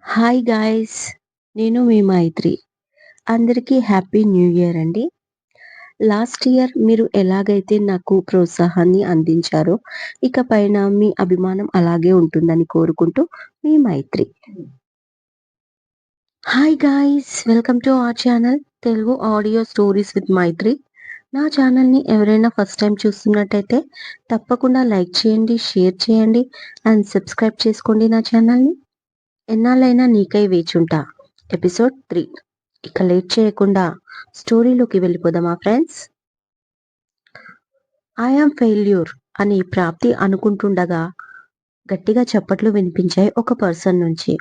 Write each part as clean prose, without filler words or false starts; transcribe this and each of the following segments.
Hi guys! నేను మీ మైత్రి. అందరికీ happy new year అండి. లాస్ట్ ఇయర్ మీరు ఎలాగైతే నాకు ప్రోత్సాహాన్ని అందించారో, ఇక పైన మీ అభిమానం అలాగే ఉంటుందని కోరుకుంటూ మీ Maitri. Hi guys! Welcome to our channel Telugu audio stories with Maitri. నా ఛానల్‌ని ఎవరైనా ఫస్ట్ టైమ్ చూస్తున్నట్టయితే తప్పకుండా లైక్ చేయండి, షేర్ చేయండి అండ్ సబ్స్క్రైబ్ చేసుకోండి నా ఛానల్‌ని. ఎన్నాళ్ళైనా నీకై వేచుంటా ఎపిసోడ్ 3. ఇక లేట్ చేయకుండా స్టోరీలోకి వెళ్ళిపోదామా ఫ్రెండ్స్? ఐ యామ్ ఫెయిల్యూర్ అని ప్రాప్తి అనుకుంటుండగా గట్టిగా చప్పట్లు వినిపించాయి ఒక పర్సన్ నుంచి.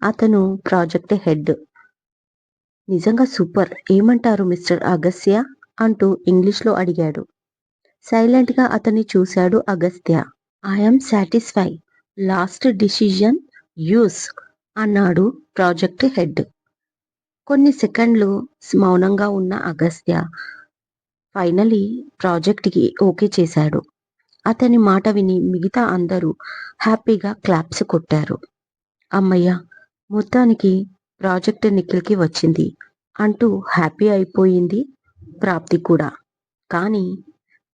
అతను ప్రాజెక్ట్ హెడ్. నిజంగా సూపర్, ఏమంటారు మిస్టర్ అగస్త్య అంటూ ఇంగ్లీష్లో అడిగాడు. సైలెంట్ గా అతన్ని చూశాడు Agastya. I am satisfy, last decision use అన్నాడు ప్రాజెక్ట్ హెడ్. కొన్ని సెకండ్లు మౌనంగా ఉన్న అగస్త్య ఫైనలీ ప్రాజెక్ట్‌కి ఓకే చేశాడు. అతని మాట విని మిగతా అందరూ హ్యాపీగా క్లాప్స్ కొట్టారు. అమ్మయ్య! మొత్తానికి ప్రాజెక్ట్ నిఖిల్‌కి వచ్చింది అంటూ హ్యాపీ అయిపోయింది ప్రాప్తి కూడా. కానీ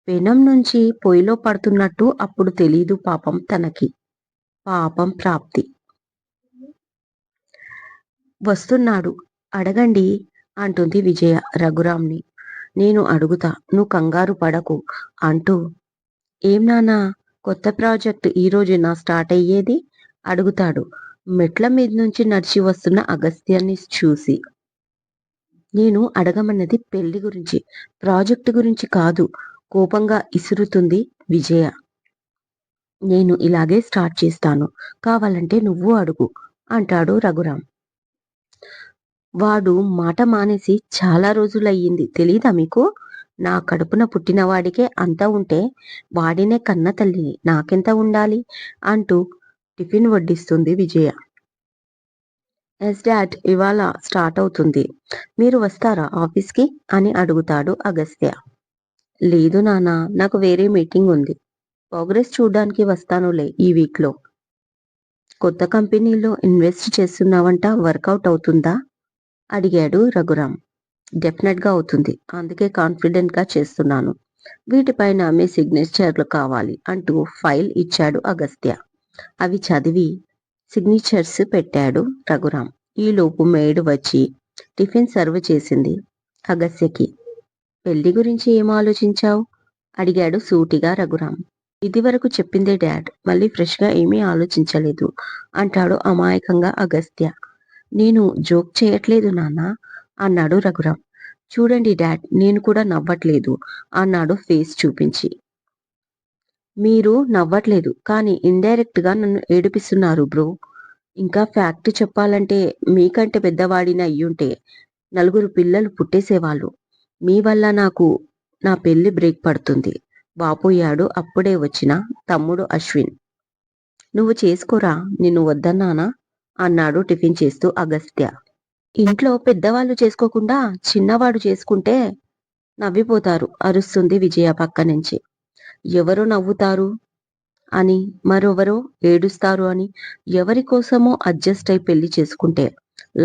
పెనం నుంచి పొయ్యిలో పడుతున్నట్టు అప్పుడు తెలీదు పాపం తనకి. పాపం ప్రాప్తి. వస్తున్నాడు అడగండి అంటుంది విజయ రఘురాంని. నేను అడుగుతా, నువ్వు కంగారు పడకు అంటూ. ఏం నాన్నా, కొత్త ప్రాజెక్ట్ ఈరోజేనా స్టార్ట్ అయ్యేది అడుగుతాడు మెట్ల మీద నుంచి నడిచి వస్తున్న అగస్త్యాన్ని చూసి. నేను అడగమన్నది పెళ్లి గురించి, ప్రాజెక్టు గురించి కాదు కోపంగా ఇసురుతుంది విజయ. నేను ఇలాగే స్టార్ట్ చేస్తాను, కావాలంటే నువ్వు అడుగు అంటాడు రఘురాం. వాడు మాట మానేసి చాలా రోజులయ్యింది తెలీదా మీకు? నా కడుపున పుట్టినవాడికే అంత ఉంటే వాడినే కన్న తల్లిని నాకెంత ఉండాలి అంటూ టిఫిన్ వడ్డిస్తుంది విజయ. ఎస్ డాడ్, ఇవాళ స్టార్ట్ అవుతుంది. మీరు వస్తారా ఆఫీస్కి అని అడుగుతాడు అగస్త్య. లేదు నాన్న, నాకు వేరే మీటింగ్ ఉంది. ప్రోగ్రెస్ చూడ్డానికి వస్తానులే ఈ వీక్లో. కొత్త కంపెనీలో ఇన్వెస్ట్ చేస్తున్నావంట, వర్కౌట్ అవుతుందా అడిగాడు రఘురాం. డెఫినెట్గా అవుతుంది, అందుకే కాన్ఫిడెంట్గా చేస్తున్నాను. వీటిపైన మీ సిగ్నేచర్లు కావాలి అంటూ ఫైల్ ఇచ్చాడు అగస్త్య. అవి చదివి సిగ్నేచర్స్ పెట్టాడు రఘురాం. ఈలోపు మేడ్ వచ్చి టిఫిన్ సర్వ్ చేసింది అగస్త్యకి. పెళ్లి గురించి ఏం ఆలోచించావు అడిగాడు సూటిగా రఘురాం. ఇదివరకు చెప్పిందే డాడ్, మళ్ళీ ఫ్రెష్గా ఏమీ ఆలోచించలేదు అంటాడు అమాయకంగా అగస్త్య. నేను జోక్ చేయట్లేదు నాన్న అన్నాడు రఘురాం. చూడండి డాడ్, నేను కూడా నవ్వట్లేదు అన్నాడు ఫేస్ చూపించి. మీరు నవ్వట్లేదు, కానీ ఇండైరెక్ట్ గా నన్ను ఏడిపిస్తున్నారు బ్రో. ఇంకా ఫ్యాక్ట్ చెప్పాలంటే మీకంటే పెద్దవాడిని అయ్యుంటే నలుగురు పిల్లలు పుట్టేసేవాళ్ళు. మీ వల్ల నాకు నా పెళ్లి బ్రేక్ పడుతుంది వాపోయాడు అప్పుడే వచ్చిన తమ్ముడు అశ్విన్. నువ్వు చేసుకోరా, నిన్ను వద్దన్నానా అన్నాడు టిఫిన్ చేస్తూ అగస్త్య. ఇంట్లో పెద్దవాళ్ళు చేసుకోకుండా చిన్నవాడు చేసుకుంటే నవ్విపోతారు అరుస్తుంది విజయ పక్క నుంచి. ఎవరు నవ్వుతారు అని, మరెవరో ఏడుస్తారు అని, ఎవరి కోసమో అడ్జస్ట్ అయి పెళ్లి చేసుకుంటే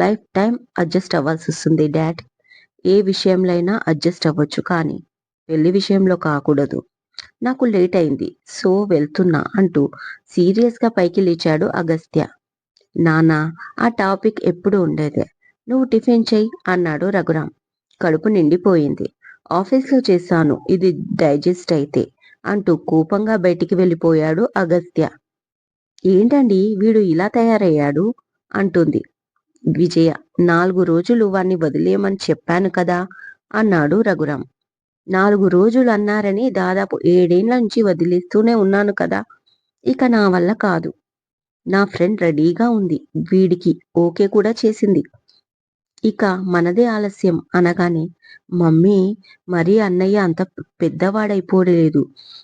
లైఫ్ టైం అడ్జస్ట్ అవ్వాల్సి వస్తుంది డాడ్. ఏ విషయంలో అయినా అడ్జస్ట్ అవ్వచ్చు, కానీ పెళ్లి విషయంలో కాకూడదు. నాకు లేట్ అయింది సో వెళ్తున్నా అంటూ సీరియస్గా పైకి లేచాడు అగస్త్య. నానా, ఆ టాపిక్ ఎప్పుడు ఉండేదే, నువ్వు టిఫిన్ చెయ్యి అన్నాడు రఘురాం. కడుపు నిండిపోయింది, ఆఫీస్లో చేశాను, ఇది డైజెస్ట్ అయితే అంటూ కోపంగా బయటికి వెళ్ళిపోయాడు అగస్త్య. ఏంటండి వీడు ఇలా తయారయ్యాడు అంటుంది విజయ. 4 రోజులు వాణ్ణి వదిలేయమని చెప్పాను కదా అన్నాడు రఘురాం. 4 రోజులు అన్నారని దాదాపు 7 ఏళ్ల నుంచి వదిలేస్తూనే ఉన్నాను కదా. ఇక నా వల్ల కాదు. నా ఫ్రెండ్ రెడీగా ఉంది, వీడికి ఓకే కూడా చేసింది. ఇక మనదే ఆలస్యం అనగానే, మమ్మీ, మరీ అన్నయ్య అంత పెద్దవాడైపోలేదు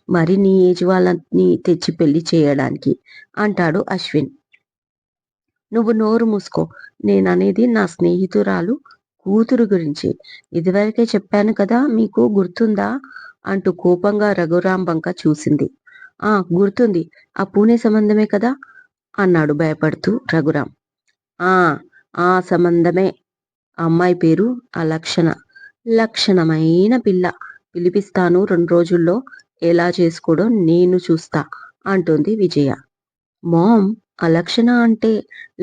మరి నీ ఏజ్ వాళ్ళని తెచ్చి పెళ్లి చేయడానికి అంటాడు అశ్విన్. నువ్వు నోరు మూసుకో, నేననేది నా స్నేహితురాలు కూతురు గురించి. ఇదివరకే చెప్పాను కదా, మీకు గుర్తుందా అంటూ కోపంగా రఘురాం వంక చూసింది. ఆ గుర్తుంది, ఆ పూణే సంబంధమే కదా అన్నాడు భయపడుతూ రఘురాం. ఆ! ఆ సంబంధమే. అమ్మాయి పేరు అలక్షణ. లక్షణమైన పిల్ల. పిలిపిస్తాను 2 రోజుల్లో. ఎలా చేసుకోవడో నేను చూస్తా అంటుంది విజయ. మామ్, అలక్షణ అంటే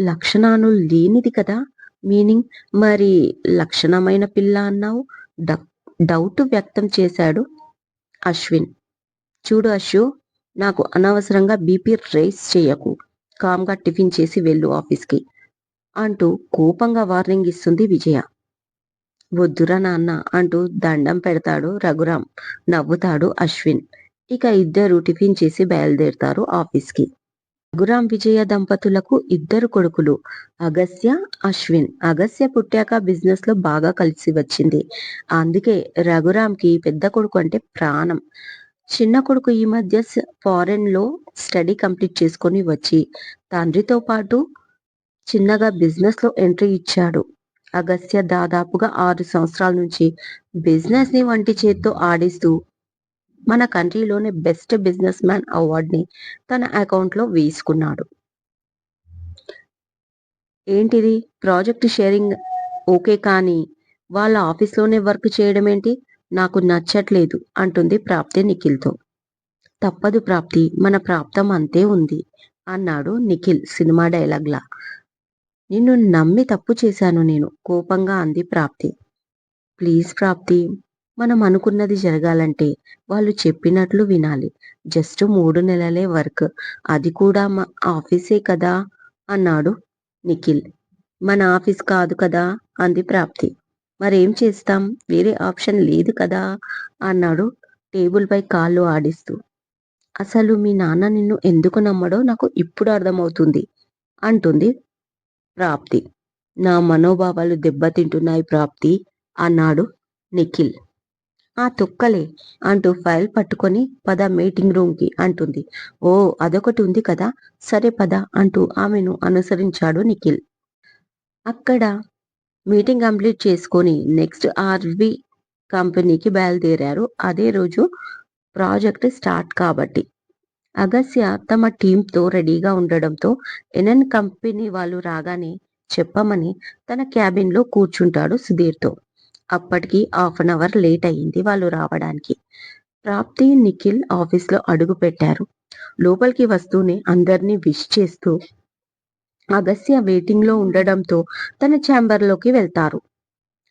లక్షణాలు లేనిది కదా! మీనింగ్? మరి లక్షణమైన పిల్ల అన్నావు? డక్ డౌట్ వ్యక్తం చేశాడు అశ్విన్. చూడు అశ్షు, నాకు అనవసరంగా బీపీ రైజ్ చెయ్యకు. కామ్‌గా టిఫిన్ చేసి వెళ్ళు ఆఫీస్‌కి అంటూ కోపంగా వార్నింగ్ ఇస్తుంది విజయ. వద్దురా నాన్న అంటూ దండం పెడతాడు రఘురాం. నవ్వుతాడు అశ్విన్. ఇక ఇద్దరు టిఫిన్ చేసి బయలుదేరతారు ఆఫీస్‌కి. రఘురాం విజయ దంపతులకు ఇద్దరు కొడుకులు, అగస్య, అశ్విన్. అగస్య పుట్టాక బిజినెస్ లో బాగా కలిసి వచ్చింది. అందుకే రఘురాంకి పెద్ద కొడుకు అంటే ప్రాణం. చిన్న కొడుకు ఈ మధ్య ఫారెన్ లో స్టడీ కంప్లీట్ చేసుకొని వచ్చి తండ్రితో పాటు చిన్నగా బిజినెస్ లో ఎంట్రీ ఇచ్చాడు. అగస్య దాదాపుగా 6 సంవత్సరాల నుంచి బిజినెస్ ని వంటి చేత్తో ఆడిస్తూ మన కంట్రీలోనే బెస్ట్ బిజినెస్ మ్యాన్ అవార్డుని తన అకౌంట్లో వేసుకున్నాడు. ఏంటిది, ప్రాజెక్ట్ షేరింగ్ ఓకే, కానీ వాళ్ళ ఆఫీస్లోనే వర్క్ చేయడం ఏంటి? నాకు నచ్చట్లేదు అంటుంది ప్రాప్తి నిఖిల్తో. తప్పదు ప్రాప్తి, మన ప్రాప్తం అంతే ఉంది అన్నాడు నిఖిల్ సినిమా డైలాగ్లా. నిన్ను నమ్మి తప్పు చేశాను నేను, కోపంగా అంది ప్రాప్తి. ప్లీజ్ ప్రాప్తి, మనం అనుకున్నది జరగాలంటే వాళ్ళు చెప్పినట్లు వినాలి. జస్ట్ 3 నెలలే వర్క్, అది కూడా మా ఆఫీసే కదా అన్నాడు నిఖిల్. మన ఆఫీస్ కాదు కదా అంది ప్రాప్తి. మరేం చేస్తాం, వేరే ఆప్షన్ లేదు కదా అన్నాడు టేబుల్ పై కాళ్ళు ఆడిస్తూ. అసలు మీ నాన్న నిన్ను ఎందుకు నమ్మడో నాకు ఇప్పుడు అర్థమవుతుంది అంటుంది ప్రాప్తి. నా మనోభావాలు దెబ్బతింటున్నాయి ప్రాప్తి అన్నాడు నిఖిల్. ఆ తొక్కలే అంటూ ఫైల్ పట్టుకొని పద మీటింగ్ రూమ్ కి అంటుంది. ఓ, అదొకటి ఉంది కదా, సరే పద అంటూ ఆమెను అనుసరించాడు నిఖిల్. అక్కడ మీటింగ్ కంప్లీట్ చేసుకొని నెక్స్ట్ ఆర్వి కంపెనీకి బయలుదేరారు. అదే రోజు ప్రాజెక్ట్ స్టార్ట్ కాబట్టి అగస్య తమ టీంతో రెడీగా ఉండడంతో ఎన్ఎన్ కంపెనీ వాళ్ళు రాగానే చెప్పమని తన క్యాబిన్ లో కూర్చుంటాడు సుధీర్తో. అప్పటికి 1/2 అవర్ లేట్ అయ్యింది వాళ్ళు రావడానికి. ప్రాప్తి, నిఖిల్ ఆఫీస్ లో అడుగు పెట్టారు. లోపలికి వస్తూనే అందరినీ విష్ చేస్తూ అగస్య వెయిటింగ్ లో ఉండడంతో తన ఛాంబర్ లోకి వెళ్తారు.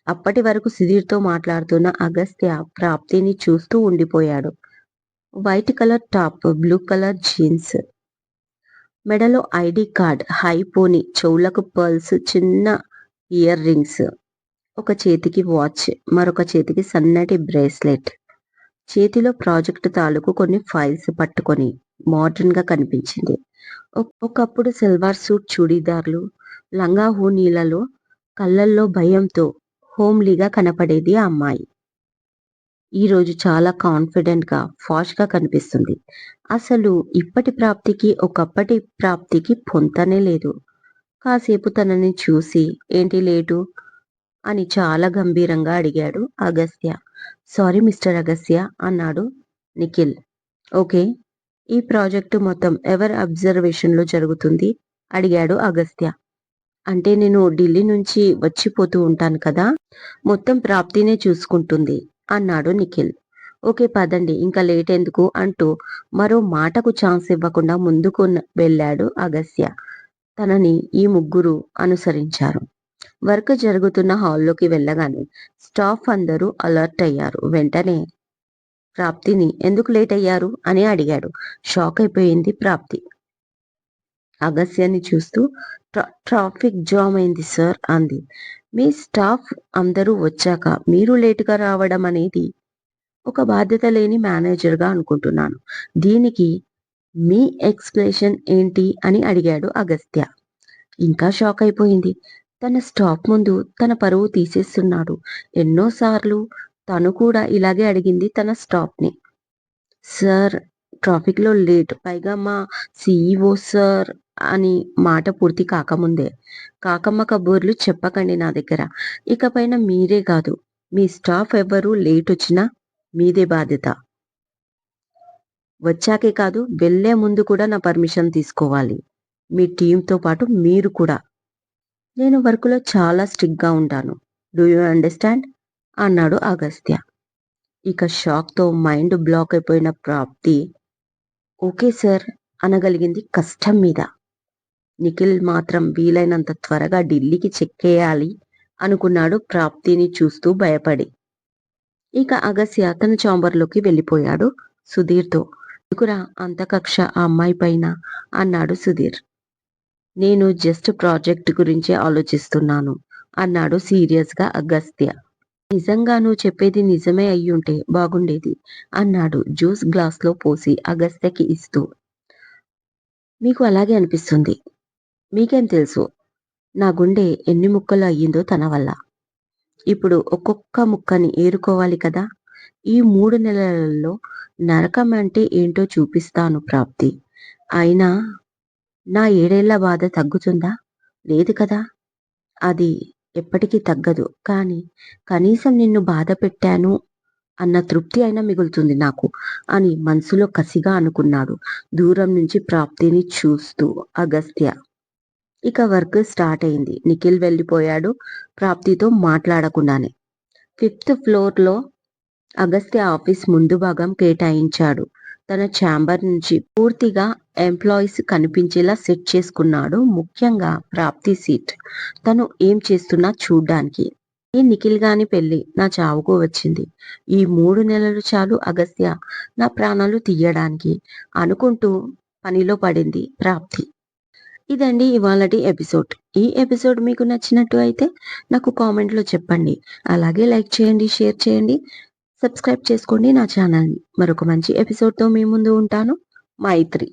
అప్పటి వరకు సుధీర్తో మాట్లాడుతున్న అగస్త్య ప్రాప్తిని చూస్తూ ఉండిపోయాడు. White colour top, blue colour jeans, మెడలో ఐడి కార్డ్, హై పోనీ, చెవులకు పర్ల్స్, చిన్న ఇయర్ రింగ్స్, ఒక చేతికి వాచ్, మరొక చేతికి సన్నటి బ్రేస్లెట్, చేతిలో ప్రాజెక్టు తాలూకు కొన్ని ఫైల్స్ పట్టుకొని మోడర్న్ గా కనిపించింది. ఒకప్పుడు సల్వార్ సూట్, చూడీదార్లు, లంగా ఓణీలలో కళ్ళల్లో భయంతో హోమ్లీగా కనపడేది ఆ అమ్మాయి. ఈరోజు చాలా కాన్ఫిడెంట్ గా, ఫాష్ గా కనిపిస్తుంది. అసలు ఇప్పటి ప్రాప్తికి ఒకప్పటి ప్రాప్తికి పొంతనే లేదు. కాసేపు తనని చూసి ఏంటి లేటు అని చాలా గంభీరంగా అడిగాడు అగస్త్య. సారీ మిస్టర్ అగస్త్య అన్నాడు నిఖిల్. ఓకే, ఈ ప్రాజెక్టు మొత్తం ఎవరి అబ్జర్వేషన్ లో జరుగుతుంది అడిగాడు అగస్త్య. అంటే నేను ఢిల్లీ నుంచి వచ్చిపోతూ ఉంటాను కదా, మొత్తం ప్రాప్తినే చూసుకుంటుంది అన్నాడు నిఖిల్. ఓకే పదండి, ఇంకా లేట్ ఎందుకు అంటూ మరో మాటకు ఛాన్స్ ఇవ్వకుండా ముందుకు వెళ్ళాడు అగస్త్య. తనని ఈ ముగ్గురు అనుసరించారు. వర్క్ జరుగుతున్న హాల్లోకి వెళ్ళగానే స్టాఫ్ అందరూ అలర్ట్ అయ్యారు. వెంటనే ప్రాప్తిని ఎందుకు లేట్ అయ్యారు అని అడిగాడు. షాక్ అయిపోయింది ప్రాప్తి. అగస్యాన్ని చూస్తూ ట్రాఫిక్ జామ్ అయింది సార్ అంది. మీ స్టాఫ్ అందరూ వచ్చాక మీరు లేటుగా రావడం అనేది ఒక బాధ్యత లేని మేనేజర్గా అనుకుంటున్నాను. దీనికి మీ ఎక్స్ప్లెనేషన్ ఏంటి అని అడిగాడు అగస్త్య. ఇంకా షాక్ అయిపోయింది. తన స్టాఫ్ ముందు తన పరువు తీసేస్తున్నాడు. ఎన్నోసార్లు తను కూడా ఇలాగే అడిగింది తన స్టాఫ్ని. సార్, ట్రాఫిక్ లో లేట్, పైగా మా సిఇఓ సార్ అని మాట పూర్తి కాకముందే కాకమ్మ కబూర్లు చెప్పకండి నా దగ్గర. ఇకపైన మీరే కాదు, మీ స్టాఫ్ ఎవరు లేట్ వచ్చినా మీదే బాధ్యత. వచ్చాకే కాదు, వెళ్లే ముందు కూడా నా పర్మిషన్ తీసుకోవాలి. మీ టీంతో పాటు మీరు కూడా నేను వర్క్‌లో చాలా స్ట్రిక్ట్‌గా ఉంటాను. Do you understand? అన్నాడు అగస్త్య. ఇక షాక్‌తో మైండ్ బ్లాక్ అయిపోయిన ప్రాప్తి, ఓకే సార్ అనగలిగింది కష్టం మీద. నిఖిల్ మాత్రం వీలైనంత త్వరగా ఢిల్లీకి చెక్కేయాలి అనుకున్నాడు ప్రాప్తిని చూస్తూ భయపడి. ఇక అగస్య తన చాంబర్‌లోకి వెళ్ళిపోయాడు సుధీర్‌తో. ఎందుకురా అంత కక్ష ఆ అమ్మాయి పైన అన్నాడు సుధీర్. నేను జస్ట్ ప్రాజెక్ట్ గురించే ఆలోచిస్తున్నాను అన్నాడు సీరియస్‌గా అగస్త్య. నిజంగా నువ్వు చెప్పేది నిజమే అయ్యుంటే బాగుండేది అన్నాడు జ్యూస్ గ్లాస్‌లో పోసి అగస్త్యకి ఇస్తూ. మీకు అలాగే అనిపిస్తుంది. మీకేం తెలుసు నా గుండె ఎన్ని ముక్కలు అయ్యిందో తన వల్ల. ఇప్పుడు ఒక్కొక్క ముక్కని ఏరుకోవాలి కదా! ఈ 3 నెలలలో నరకం అంటే ఏంటో చూపిస్తాను ప్రాప్తి. అయినా నా 7 ఏళ్ల బాధ తగ్గుతుందా? లేదు కదా! అది ఎప్పటికీ తగ్గదు. కానీ కనీసం నిన్ను బాధ పెట్టాను అన్న తృప్తి అయినా మిగులుతుంది నాకు అని మనసులో కసిగా అనుకున్నాడు. దూరం నుంచి ప్రాప్తిని చూస్తూ అగస్త్య. ఇక వర్క్ స్టార్ట్ అయింది. నిఖిల్ వెళ్ళిపోయాడు ప్రాప్తితో మాట్లాడకుండానే. ఫిఫ్త్ ఫ్లోర్‌లో అగస్త్య ఆఫీస్ ముందు భాగం కేటాయించాడు. తన ఛాంబర్ నుంచి పూర్తిగా ఎంప్లాయీస్ కనిపించేలా సెట్ చేసుకున్నాడు. ముఖ్యంగా ప్రాప్తి సీట్. తను ఏం చేస్తున్నా చూడ్డానికి. ఈ నిఖిల్ గాని పెళ్లి నా చావుకు వచ్చింది. ఈ 3 నెలలు చాలు అగస్త్య నా ప్రాణాలు తీయడానికి అనుకుంటూ పనిలో పడింది ప్రాప్తి. ఇదండి ఇవాళటి ఎపిసోడ్. ఈ ఎపిసోడ్ మీకు నచ్చినట్టు అయితే నాకు కామెంట్‌లో చెప్పండి. అలాగే లైక్ చేయండి, షేర్ చేయండి, సబ్స్క్రైబ్ చేసుకోండి నా ఛానల్‌ని. మరొక మంచి ఎపిసోడ్‌తో మీ ముందు ఉంటాను. మైత్రి.